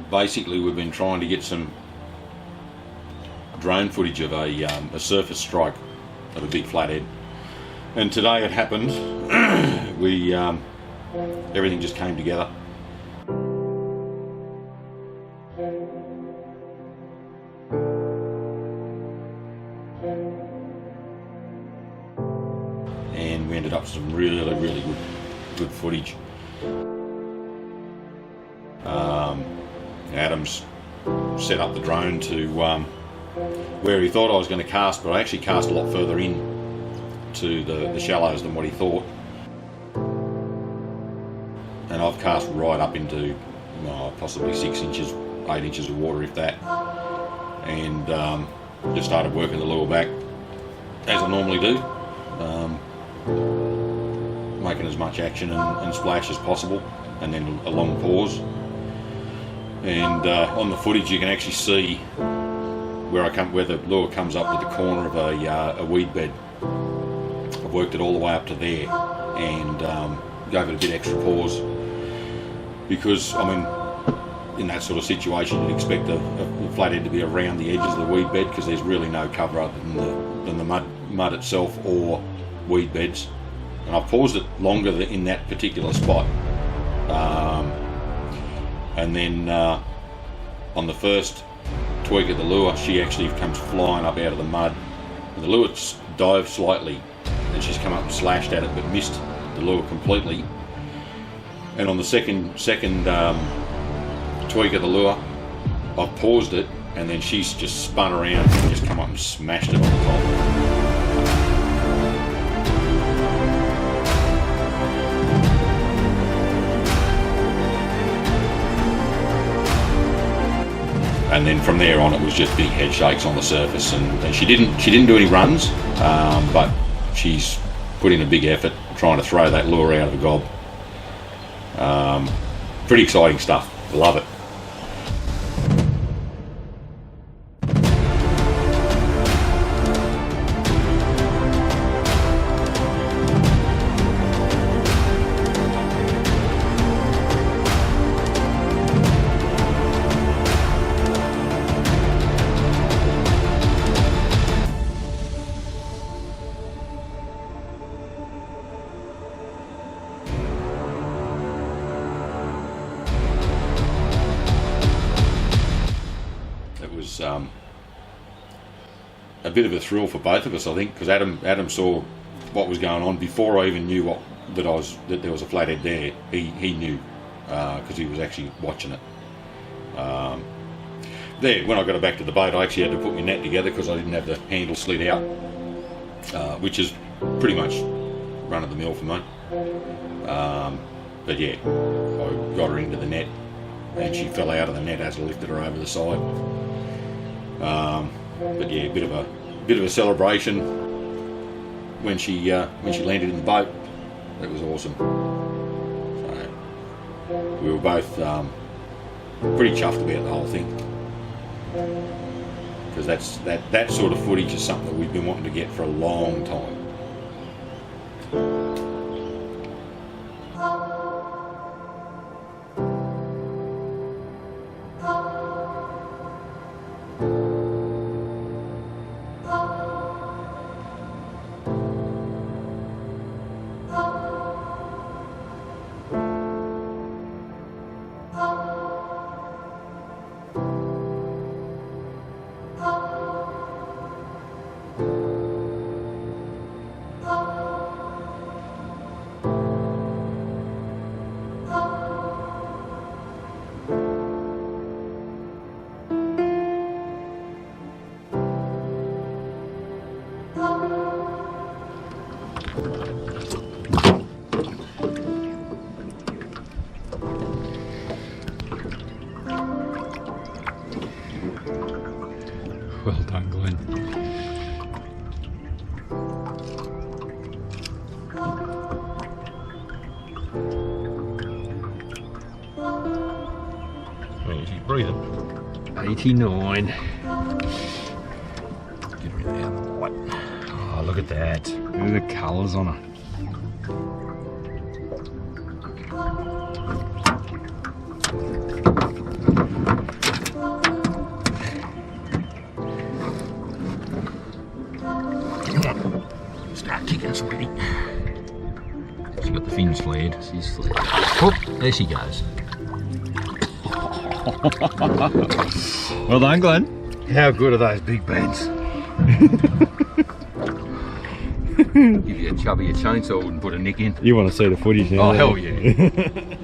basically we've been trying to get some drone footage of a surface strike of a big flathead, and today it happened. We everything just came together. And we ended up with some really good footage. Adam's set up the drone to where he thought I was going to cast, but I actually cast a lot further in to the shallows than what he thought. And I've cast right up into possibly 6 inches, 8 inches of water, if that. And just started working the lure back as I normally do, making as much action and splash as possible, and then a long pause. And on the footage you can actually see where the lure comes up with the corner of a weed bed. I've worked it all the way up to there and gave it a bit extra pause, because I mean, in that sort of situation you'd expect the flathead to be around the edges of the weed bed, because there's really no cover other than the mud itself or weed beds. And I've paused it longer in that particular spot. And then on the first tweak of the lure, she actually comes flying up out of the mud. And the lure dived slightly, and she's come up and slashed at it, but missed the lure completely. And on the second tweak of the lure, I've paused it, and then she's just spun around and just come up and smashed it on the top. And then from there on, it was just big head shakes on the surface, and she didn't do any runs, but she's put in a big effort trying to throw that lure out of the gob. Pretty exciting stuff. Love it. A bit of a thrill for both of us, I think, because Adam saw what was going on before I even knew that there was a flathead there. He knew, because he was actually watching it. There, when I got it back to the boat, I actually had to put my net together because I didn't have the handle slid out, which is pretty much run of the mill for me. But yeah, I got her into the net, and she fell out of the net as I lifted her over the side. But yeah, a bit of a celebration when she landed in the boat. That was awesome. So we were both pretty chuffed about the whole thing, because that sort of footage is something that we've been wanting to get for a long time. Well done, Glenn. Well, is he breathing? 89. Get rid of the other one. Oh, look at that. Look at the colours on it. That's a pretty. She's got the fins flared. She's flat. Oh, there she goes. Well done, Glenn. How good are those big beds? Give you a chubby a chainsaw and put a nick in. You want to see the footage now? Oh, hell don't you? yeah.